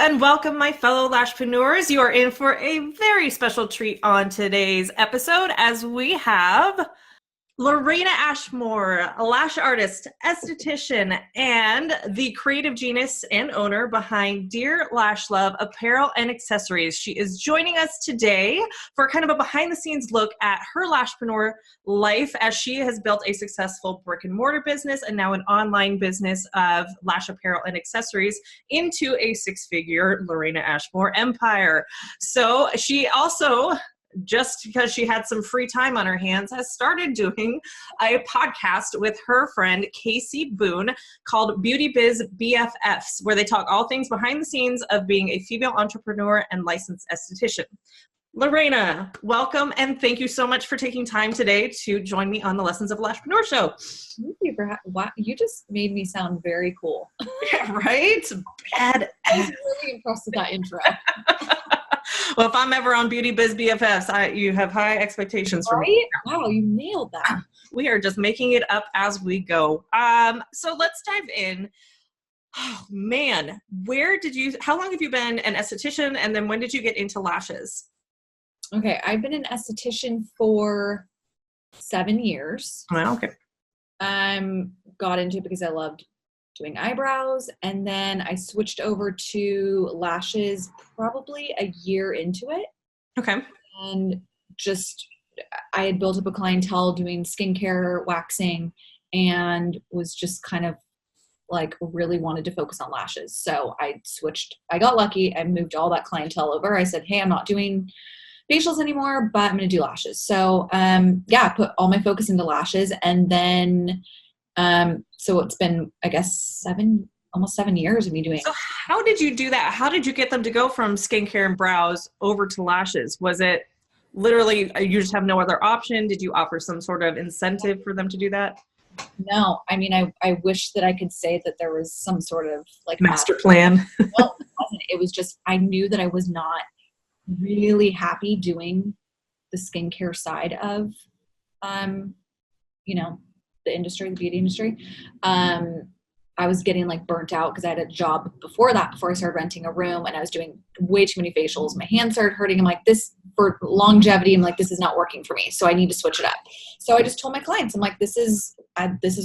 and welcome, my fellow Lashpreneurs. You are in for a very special treat on today's episode as we have Lorena Ashmore, a lash artist, esthetician, and the creative genius and owner behind Dear Lash Love apparel and accessories. She is joining us today for kind of a behind-the-scenes look at her Lashpreneur life as she has built a successful brick-and-mortar business and now an online business of lash apparel and accessories into a six-figure Lorena Ashmore empire. So she also, just because she had some free time on her hands, has started doing a podcast with her friend Casey Boone called Beauty Biz BFFs, where they talk all things behind the scenes of being a female entrepreneur and licensed esthetician. Lorena, welcome, and thank you so much for taking time today to join me on the Lessons of Lashpreneur show. Thank you for wow, you just made me sound very cool. Yeah, right? Bad. I was really impressed with that intro. Well, if I'm ever on Beauty Biz BFFs, you have high expectations for me. Wow, you nailed that. We are just making it up as we go. So let's dive in. Oh man, how long have you been an esthetician, and then when did you get into lashes? Okay, I've been an esthetician for 7 years. Well, okay. Got into it because I loved doing eyebrows, and then I switched over to lashes probably a year into it. Okay. And I had built up a clientele doing skincare, waxing, and was just kind of like really wanted to focus on lashes. So I got lucky. I moved all that clientele over. I said, hey, I'm not doing facials anymore, but I'm going to do lashes. So, I put all my focus into lashes, and then, so it's been, I guess, almost 7 years of me doing. So how did you do that? How did you get them to go from skincare and brows over to lashes? Was it literally, you just have no other option? Did you offer some sort of incentive for them to do that? No, I mean, I wish that I could say that there was some sort of like master plan. Well, it wasn't. It was just, I knew that I was not really happy doing the skincare side of, the industry, the beauty industry. I was getting like burnt out because I had a job before I started renting a room, and I was doing way too many facials. My hands started hurting. I'm like, this for longevity, I'm like, this is not working for me. So I need to switch it up. So I just told my clients, I'm like, this is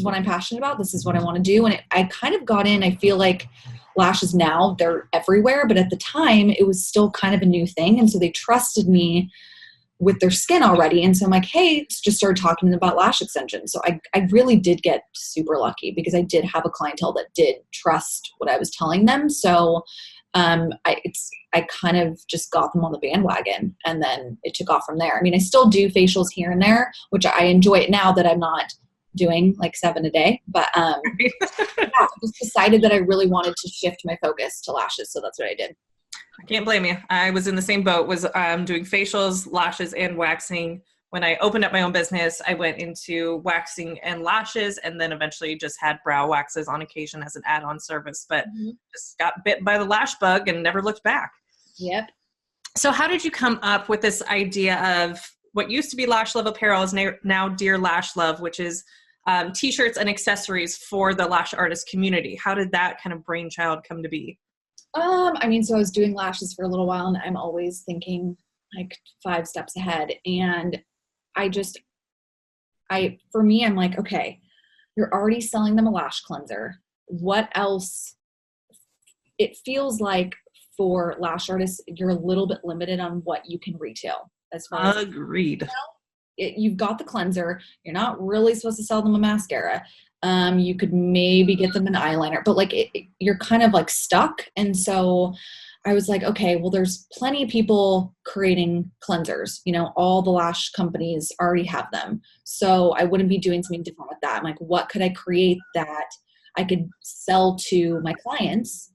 what I'm passionate about. This is what I want to do. And I kind of got in, I feel like lashes now, they're everywhere, but at the time it was still kind of a new thing. And so they trusted me with their skin already. And so I'm like, hey, just started talking about lash extensions. So I really did get super lucky because I did have a clientele that did trust what I was telling them. So I kind of just got them on the bandwagon, and then it took off from there. I mean, I still do facials here and there, which I enjoy it now that I'm not doing like 7 a day, but I just decided that I really wanted to shift my focus to lashes. So that's what I did. I can't blame you. I was in the same boat, was doing facials, lashes, and waxing. When I opened up my own business, I went into waxing and lashes, and then eventually just had brow waxes on occasion as an add-on service, but just got bit by the lash bug and never looked back. Yep. So how did you come up with this idea of what used to be Lash Love Apparel is now Dear Lash Love, which is t-shirts and accessories for the lash artist community? How did that kind of brainchild come to be? So I was doing lashes for a little while, and I'm always thinking like 5 steps ahead. And for me, I'm like, okay, you're already selling them a lash cleanser. What else? It feels like for lash artists, you're a little bit limited on what you can retail as far as agreed. You've got the cleanser. You're not really supposed to sell them a mascara. You could maybe get them an eyeliner, but like you're kind of like stuck. And so I was like, okay, well, there's plenty of people creating cleansers. All the lash companies already have them. So I wouldn't be doing something different with that. I'm like, what could I create that I could sell to my clients?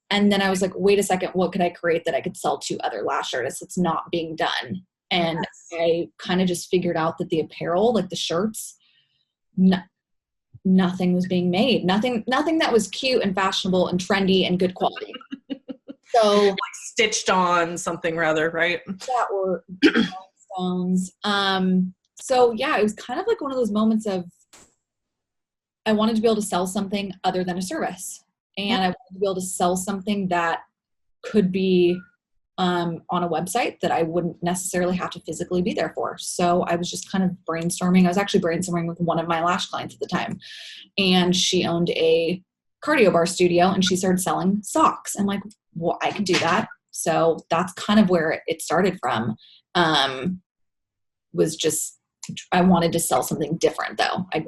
And then I was like, wait a second, what could I create that I could sell to other lash artists that's not being done? And I kind of just figured out that the apparel, like the shirts, nothing was being made. Nothing that was cute and fashionable and trendy and good quality. So like stitched on something rather, right? That were stones. So yeah, it was kind of like one of those moments of I wanted to be able to sell something other than a service. And I wanted to be able to sell something that could be on a website that I wouldn't necessarily have to physically be there for. So I was just kind of brainstorming. I was actually brainstorming with one of my lash clients at the time, and she owned a cardio bar studio and she started selling socks. I'm like, well, I could do that. So that's kind of where it started from. Was just, I wanted to sell something different though. I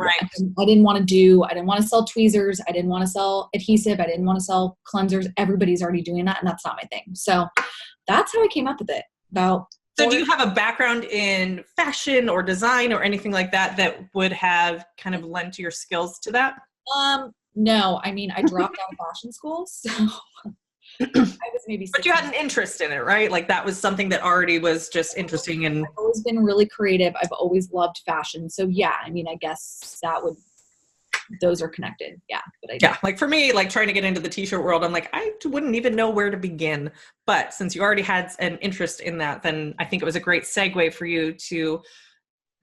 didn't want to sell tweezers. I didn't want to sell adhesive. I didn't want to sell cleansers. Everybody's already doing that, and that's not my thing. So that's how I came up with it. So do you have a background in fashion or design or anything like that that would have kind of lent your skills to that? No, I mean, I dropped out of fashion school, so I was maybe 16. But you had an interest in it, right? Like that was something that already was just interesting. And I've always been really creative. I've always loved fashion. So yeah, I mean, I guess those are connected. Yeah. But like for me, like trying to get into the t-shirt world, I'm like, I wouldn't even know where to begin. But since you already had an interest in that, then I think it was a great segue for you to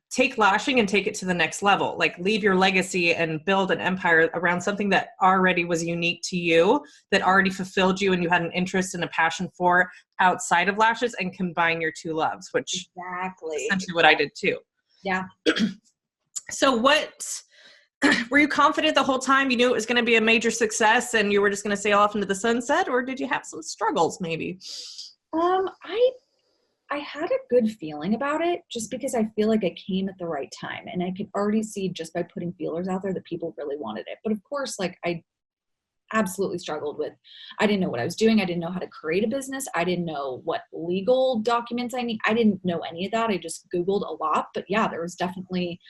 take lashing and take it to the next level, like leave your legacy and build an empire around something that already was unique to you, that already fulfilled you and you had an interest and a passion for outside of lashes, and combine your two loves, which exactly essentially what I did too. Yeah. So were you confident the whole time you knew it was going to be a major success and you were just going to sail off into the sunset, or did you have some struggles maybe? I had a good feeling about it just because I feel like I came at the right time, and I could already see just by putting feelers out there that people really wanted it. But of course, like I absolutely struggled with, I didn't know what I was doing. I didn't know how to create a business. I didn't know what legal documents I need. I didn't know any of that. I just Googled a lot, but yeah, there was definitely,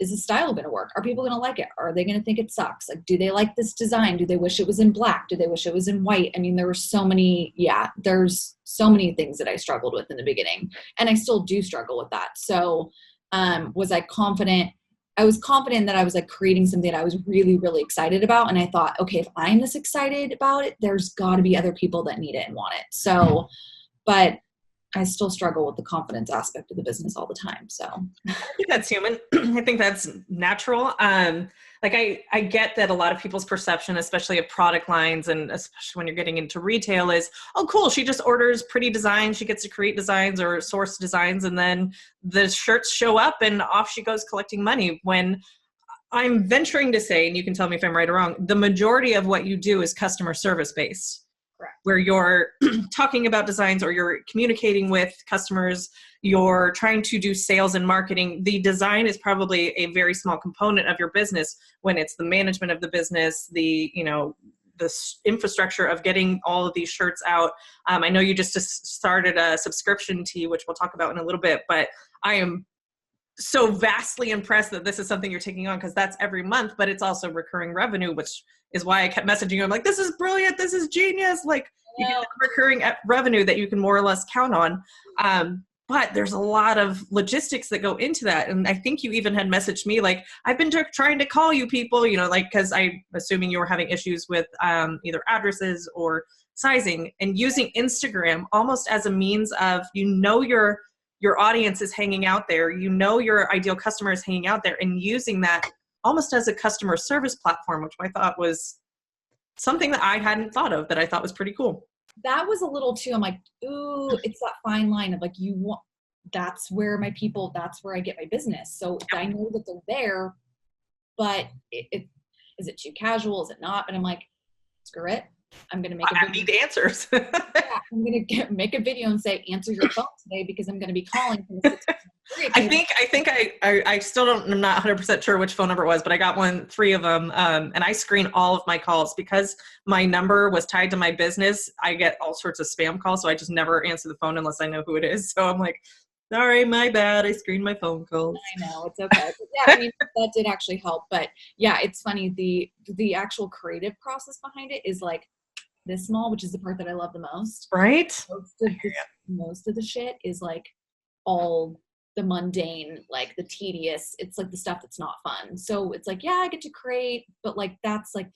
is the style going to work? Are people going to like it? Are they going to think it sucks? Like, do they like this design? Do they wish it was in black? Do they wish it was in white? I mean, there's so many things that I struggled with in the beginning, and I still do struggle with that. So, was I confident? I was confident that I was like creating something that I was really, really excited about. And I thought, okay, if I'm this excited about it, there's got to be other people that need it and want it. So, but I still struggle with the confidence aspect of the business all the time. So I think that's human. I think that's natural. I get that a lot of people's perception, especially of product lines, and especially when you're getting into retail, is, oh, cool, she just orders pretty designs. She gets to create designs or source designs, and then the shirts show up and off she goes collecting money. When I'm venturing to say, and you can tell me if I'm right or wrong, the majority of what you do is customer service based. Correct. Where you're talking about designs, or you're communicating with customers, you're trying to do sales and marketing. The design is probably a very small component of your business, when it's the management of the business, the infrastructure of getting all of these shirts out. I know you just started a subscription tea, which we'll talk about in a little bit, but I am so vastly impressed that this is something you're taking on, because that's every month, but it's also recurring revenue, which is why I kept messaging you. I'm like, this is brilliant. This is genius. Like, you get recurring revenue that you can more or less count on. But there's a lot of logistics that go into that. And I think you even had messaged me, like, I've been trying to call you people, because I'm assuming you were having issues with either addresses or sizing, and using Instagram almost as a means of, your audience is hanging out there, your ideal customer is hanging out there, and using that almost as a customer service platform, which I thought was something that I hadn't thought of, that I thought was pretty cool. That was a little too, I'm like, ooh, it's that fine line of like, that's where I get my business. So I know that they're there, but is it too casual? Is it not? And I'm like, screw it. I'm going to make I need answers. Yeah, I'm going to make a video and say, answer your phone today, because I'm going to be calling from the I still I'm not 100% sure which phone number it was, but I got three of them. And I screen all of my calls, because my number was tied to my business. I get all sorts of spam calls. So I just never answer the phone unless I know who it is. So I'm like, sorry, my bad. I screened my phone calls. I know, it's okay. But yeah, I mean, that did actually help. But yeah, it's funny. The actual creative process behind it is like this small, which is the part that I love the most. Right. Most of the shit is like all the mundane, like the tedious. It's like the stuff that's not fun. So it's like, yeah, I get to create, but like that's like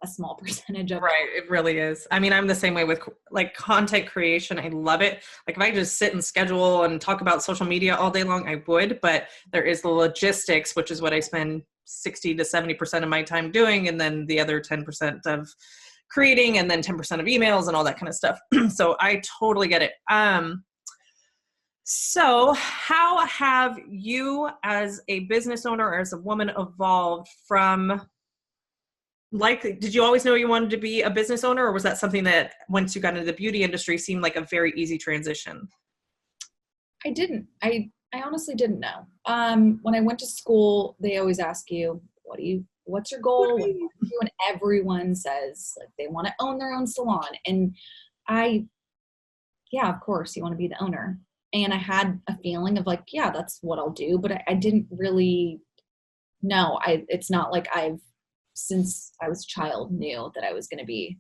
a small percentage of right. It really is. I mean, I'm the same way with like content creation. I love it. Like if I just sit and schedule and talk about social media all day long, I would, but there is the logistics, which is what I spend 60 to 70% of my time doing, and then the other 10% of creating, and then 10% of emails and all that kind of stuff. So I totally get it. So how have you as a business owner or as a woman evolved from, like, did you always know you wanted to be a business owner, or was that something that once you got into the beauty industry seemed like a very easy transition? I didn't. I honestly didn't know. When I went to school, they always ask you, what's your goal? What do you do? And everyone says like they want to own their own salon. And yeah, of course you want to be the owner. And I had a feeling of like, yeah, that's what I'll do. But I didn't really know. It's not like since I was a child, knew that I was going to be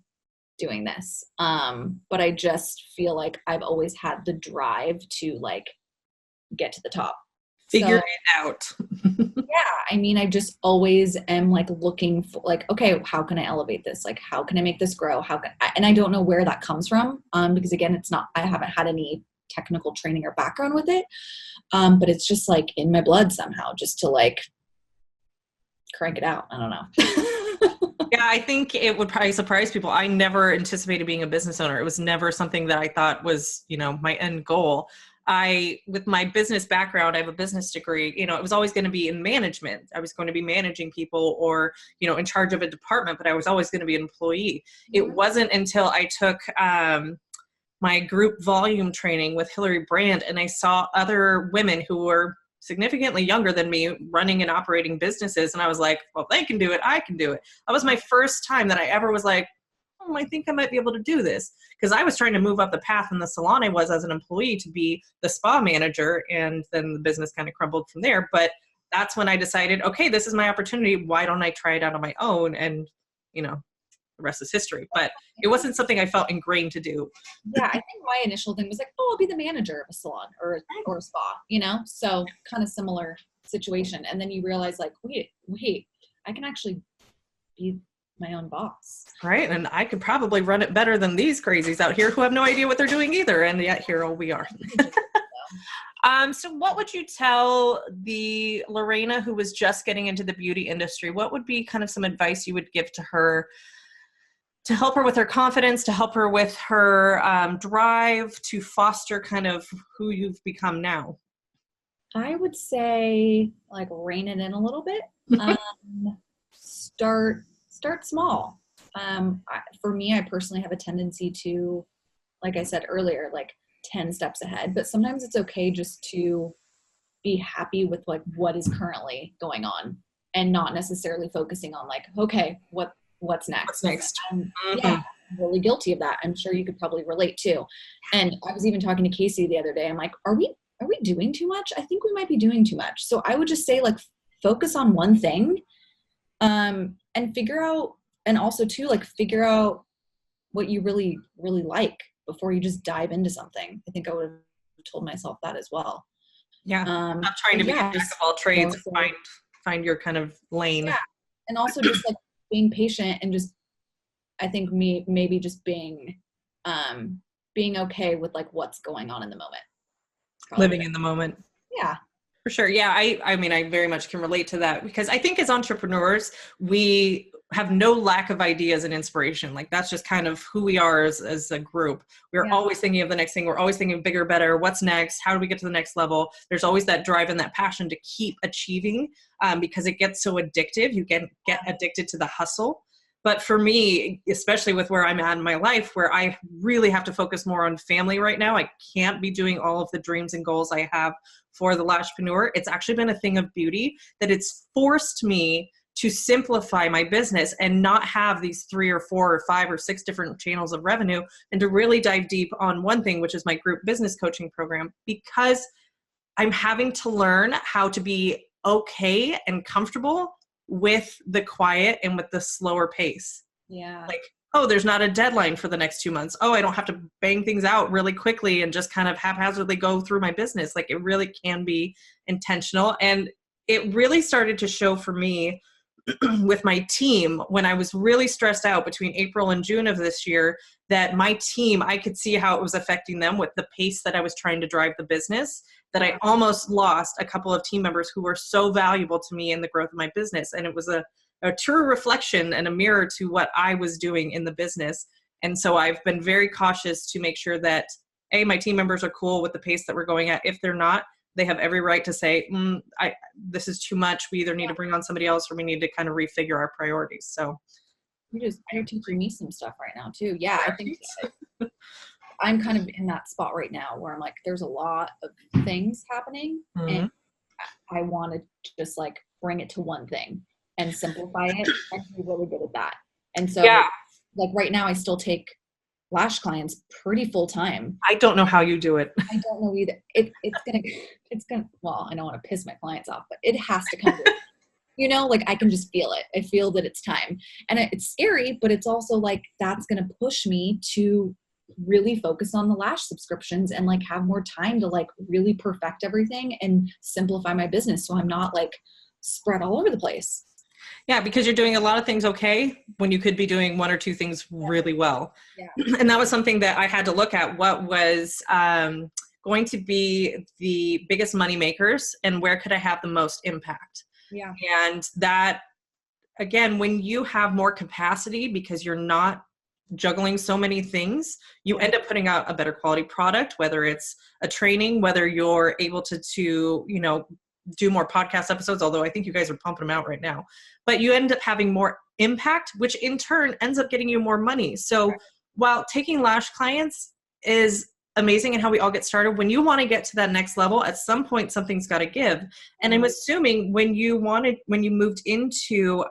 doing this. But I just feel like I've always had the drive to like get to the top. Figure it out. Yeah. I mean, I just always am like looking for like, okay, how can I elevate this? Like, how can I make this grow? And I don't know where that comes from. Because again, I haven't had any technical training or background with it. But it's just like in my blood somehow, just to like crank it out. I don't know. Yeah, I think it would probably surprise people. I never anticipated being a business owner. It was never something that I thought was, my end goal. With my business background, I have a business degree, it was always going to be in management. I was going to be managing people or, in charge of a department, but I was always going to be an employee. Mm-hmm. It wasn't until I took, my group volume training with Hillary Brand, and I saw other women who were significantly younger than me running and operating businesses. And I was like, well, they can do it. I can do it. That was my first time that I ever was like, I think I might be able to do this. Because I was trying to move up the path in the salon I was as an employee to be the spa manager. And then the business kind of crumbled from there. But that's when I decided, okay, this is my opportunity. Why don't I try it out on my own? And, the rest is history. But it wasn't something I felt ingrained to do. Yeah, I think my initial thing was like, I'll be the manager of a salon or a spa, So kind of similar situation. And then you realize like, wait, I can actually be my own boss. Right. And I could probably run it better than these crazies out here who have no idea what they're doing either. And yet here we are. So what would you tell the Lorena who was just getting into the beauty industry? What would be kind of some advice you would give to her to help her with her confidence, to help her with her drive, to foster kind of who you've become now? I would say like rein it in a little bit. Start small. For me, I personally have a tendency to, like I said earlier, like 10 steps ahead, but sometimes it's okay just to be happy with like what is currently going on and not necessarily focusing on like, okay, what's next? What's next? Yeah, I'm really guilty of that. I'm sure you could probably relate too. And I was even talking to Casey the other day. I'm like, are we doing too much? I think we might be doing too much. So I would just say like, focus on one thing, and figure out, and also too, like figure out what you really, really like before you just dive into something. I think I would have told myself that as well. Yeah. Not trying to be a jack of all trades, find your kind of lane. Yeah. And also just like being patient and just, I think maybe just being okay with like what's going on in the moment. Living in the moment. Yeah. For sure. Yeah. I mean, I very much can relate to that because I think as entrepreneurs, we have no lack of ideas and inspiration. Like that's just kind of who we are as a group. We're always thinking of the next thing. We're always thinking bigger, better. What's next? How do we get to the next level? There's always that drive and that passion to keep achieving because it gets so addictive. You get addicted to the hustle. But for me, especially with where I'm at in my life, where I really have to focus more on family right now, I can't be doing all of the dreams and goals I have for the Lashpreneur. It's actually been a thing of beauty that it's forced me to simplify my business and not have these 3 or 4 or 5 or 6 different channels of revenue, and to really dive deep on one thing, which is my group business coaching program, because I'm having to learn how to be okay and comfortable with the quiet and with the slower pace. Yeah. Like, oh, there's not a deadline for the next 2 months. Oh, I don't have to bang things out really quickly and just kind of haphazardly go through my business. Like it really can be intentional. And it really started to show for me with my team when I was really stressed out between April and June of this year, that my team, I could see how it was affecting them with the pace that I was trying to drive the business, that I almost lost a couple of team members who were so valuable to me in the growth of my business. And it was a true reflection and a mirror to what I was doing in the business. And so I've been very cautious to make sure that, A, my team members are cool with the pace that we're going at. If they're not, they have every right to say, this is too much. We either need to bring on somebody else, or we need to kind of refigure our priorities. So you're teaching me some stuff right now too. Yeah, I think I'm kind of in that spot right now where I'm like, there's a lot of things happening, and I want to just like bring it to one thing and simplify it and be really good at that. And so like right now I still take lash clients pretty full time. I don't know how you do it. I don't know either. It's gonna, well, I don't want to piss my clients off, but it has to come to, you know, like I can just feel it. I feel that it's time, and it's scary, but it's also like, that's going to push me to really focus on the lash subscriptions and like have more time to like really perfect everything and simplify my business. So I'm not like spread all over the place. Yeah, because you're doing a lot of things okay when you could be doing one or two things really well. Yeah. And that was something that I had to look at. What was going to be the biggest money makers, and where could I have the most impact? Yeah. And that, again, when you have more capacity because you're not juggling so many things, you end up putting out a better quality product, whether it's a training, whether you're able to you know, do more podcast episodes, although I think you guys are pumping them out right now, but you end up having more impact, which in turn ends up getting you more money. So while taking lash clients is amazing and how we all get started, when you want to get to that next level, at some point, something's got to give. And I'm assuming when you moved into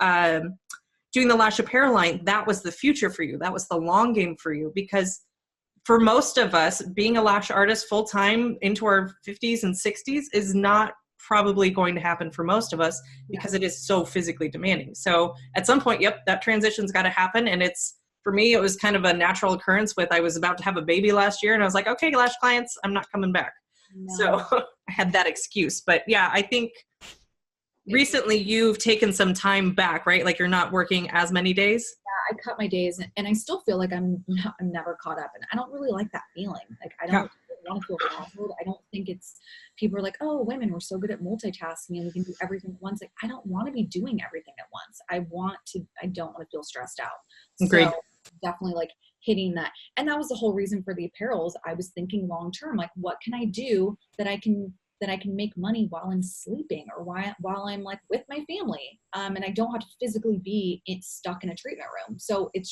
doing the lash apparel line, that was the future for you. That was the long game for you, because for most of us, being a lash artist full-time into our 50s and 60s is not probably going to happen for most of us, because it is so physically demanding. So at some point, that transition's got to happen. And for me, it was kind of a natural occurrence I was about to have a baby last year, and I was like, okay, lash clients, I'm not coming back. No. So I had that excuse. But yeah, I think recently you've taken some time back, right? Like you're not working as many days. Yeah, I cut my days, and I still feel like I'm never caught up, and I don't really like that feeling. Like I don't want to feel frazzled. I don't think people are like, oh, women, we're so good at multitasking and we can do everything at once. Like I don't want to be doing everything at once. I don't want to feel stressed out. Agreed. So definitely like hitting that. And that was the whole reason for the apparels. I was thinking long term, like what can I do that I can make money while I'm sleeping, or while I'm like with my family. And I don't have to physically be stuck in a treatment room. So it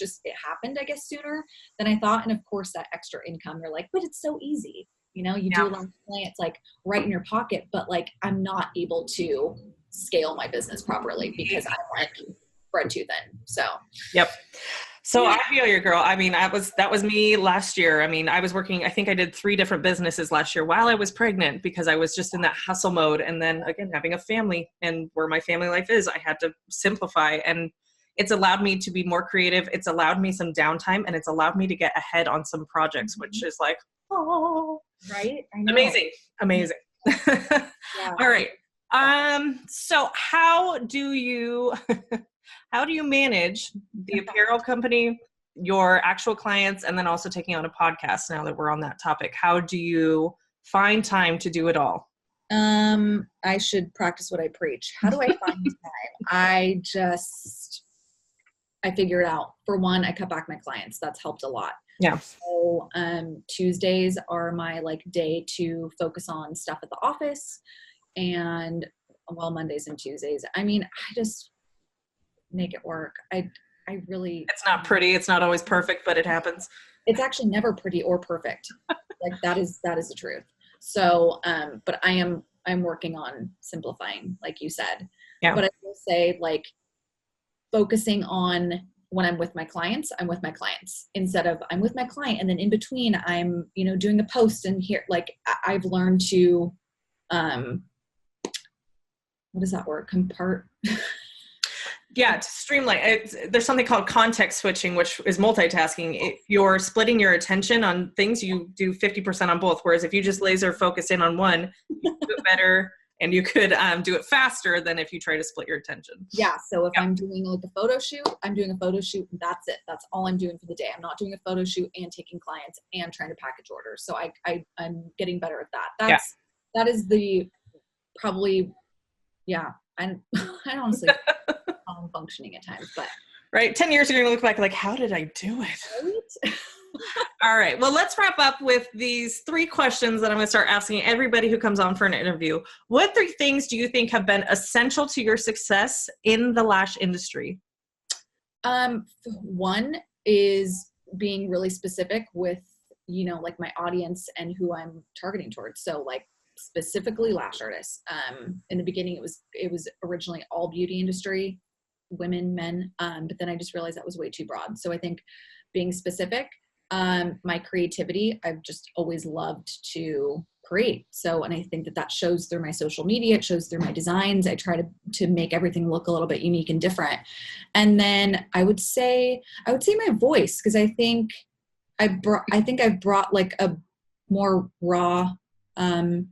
happened, I guess, sooner than I thought. And of course that extra income, you're like, but it's so easy. You know, you do a lot of clients like right in your pocket, but like I'm not able to scale my business properly because I'm like spread too thin. So, yep. So I feel your girl. I mean, that was me last year. I mean, I was working, I think I did 3 different businesses last year while I was pregnant, because I was just in that hustle mode. And then again, having a family, and where my family life is, I had to simplify, and it's allowed me to be more creative. It's allowed me some downtime, and it's allowed me to get ahead on some projects, which is like, oh, right. I know. Amazing. Yeah. All right. So how do you manage the apparel company, your actual clients, and then also taking on a podcast now that we're on that topic? How do you find time to do it all? I should practice what I preach. How do I find time? I figure it out. For one, I cut back my clients. That's helped a lot. Yeah. So, Tuesdays are my like day to focus on stuff at the office, and Mondays and Tuesdays, I mean, I just make it work. I really, it's not pretty. It's not always perfect, but it happens. It's actually never pretty or perfect. Like that is the truth. So, but I'm working on simplifying, like you said. Yeah. But I will say, like, focusing on when I'm with my clients, I'm with my clients, instead of I'm with my client and then in between I'm, doing a post, and here, like I've learned to, what is that word? Yeah, to streamline. There's something called context switching, which is multitasking. If you're splitting your attention on things, you do 50% on both. Whereas if you just laser focus in on one, you do it better. and you could do it faster than if you try to split your attention. Yeah. So if I'm doing like a photo shoot, I'm doing a photo shoot and that's it. That's all I'm doing for the day. I'm not doing a photo shoot and taking clients and trying to package orders. So I'm getting better at that. That is the probably, yeah. I honestly, I'm functioning at times, but. Right. 10 years, you're going to look back like, how did I do it? Right? All right. Well, let's wrap up with these 3 questions that I'm going to start asking everybody who comes on for an interview. What 3 things do you think have been essential to your success in the lash industry? One is being really specific with, like my audience and who I'm targeting towards. So like specifically lash artists. In the beginning, it was originally all beauty industry, women, men. But then I just realized that was way too broad. So I think being specific, my creativity, I've just always loved to create. So, and I think that shows through my social media, it shows through my designs. I try to make everything look a little bit unique and different. And then I would say my voice, because I think I've brought like a more raw, I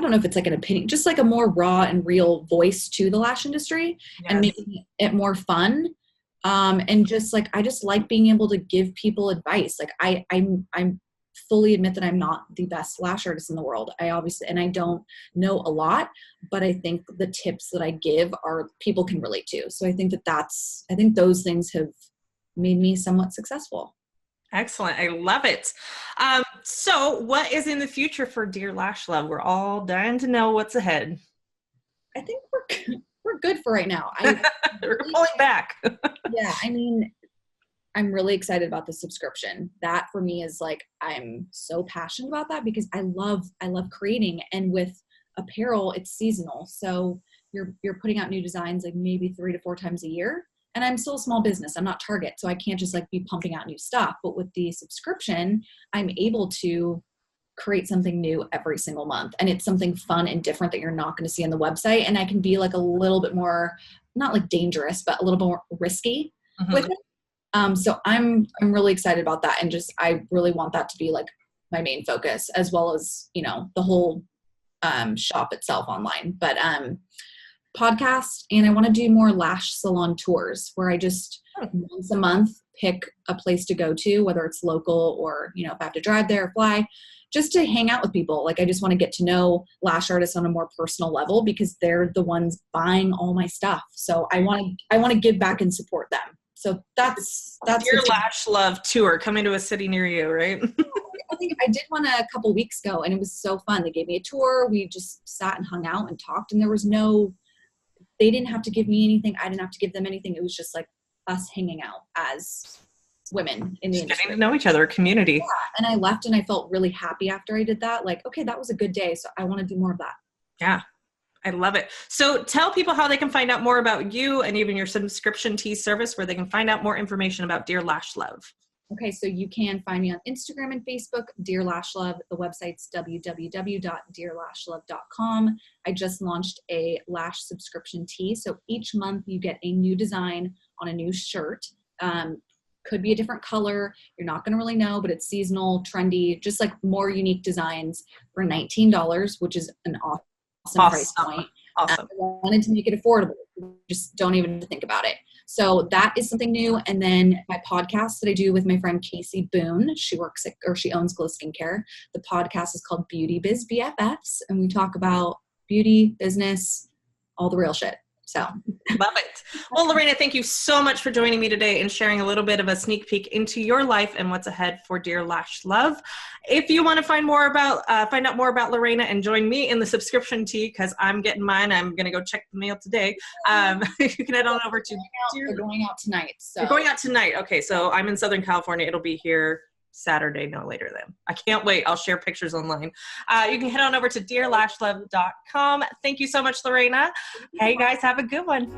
don't know if it's like an opinion, just like a more raw and real voice to the lash industry. Yes. And making it more fun. And just like, I just like being able to give people advice. Like I'm fully admit that I'm not the best lash artist in the world. And I don't know a lot, but I think the tips that I give are people can relate to. So I think I think those things have made me somewhat successful. Excellent. I love it. So what is in the future for Dear Lash Love? We're all dying to know what's ahead. I think we're good for right now. We're pulling back. Yeah. I mean, I'm really excited about the subscription. That for me is like, I'm so passionate about that because I love creating, and with apparel, it's seasonal. So you're putting out new designs like maybe 3 to 4 times a year. And I'm still a small business. I'm not Target. So I can't just like be pumping out new stuff. But with the subscription, I'm able to create something new every single month. And it's something fun and different that you're not going to see on the website. And I can be like a little bit more, not like dangerous, but a little more risky with it. So I'm really excited about that. And just, I really want that to be like my main focus, as well as, the whole shop itself online. But podcast, and I want to do more lash salon tours where I just once a month pick a place to go to, whether it's local or, if I have to drive there or fly, just to hang out with people. Like I just want to get to know lash artists on a more personal level because they're the ones buying all my stuff. So I want to give back and support them. So that's Dear Lash Love tour coming to a city near you, right? I think I did one a couple weeks ago and it was so fun. They gave me a tour. We just sat and hung out and talked, and they didn't have to give me anything. I didn't have to give them anything. It was just like us hanging out as women in the industry. Getting to know each other, a community. Yeah. And I left and I felt really happy after I did that. Like, okay, that was a good day. So I want to do more of that. Yeah. I love it. So tell people how they can find out more about you and even your subscription tea service, where they can find out more information about Dear Lash Love. Okay, so you can find me on Instagram and Facebook, Dear Lash Love. The website's www.dearlashlove.com. I just launched a lash subscription tee. So each month you get a new design on a new shirt. Could be a different color. You're not going to really know, but it's seasonal, trendy, just like more unique designs for $19, which is an awesome price point. Awesome. I wanted to make it affordable. Just don't even think about it. So that is something new. And then my podcast that I do with my friend Casey Boone, she owns Glow Skincare. The podcast is called Beauty Biz BFFs. And we talk about beauty, business, all the real shit. So love it. Well, Lorena, thank you so much for joining me today and sharing a little bit of a sneak peek into your life and what's ahead for Dear Lash Love. If you want to find out more about Lorena and join me in the subscription tea, because I'm getting mine, I'm going to go check the mail today. You can head on over to. We're going out tonight. So you're going out tonight. Okay, so I'm in Southern California. It'll be here Saturday, no later than. I can't wait. I'll share pictures online. You can head on over to dearlashlove.com. Thank you so much, Lorena. Hey guys, have a good one.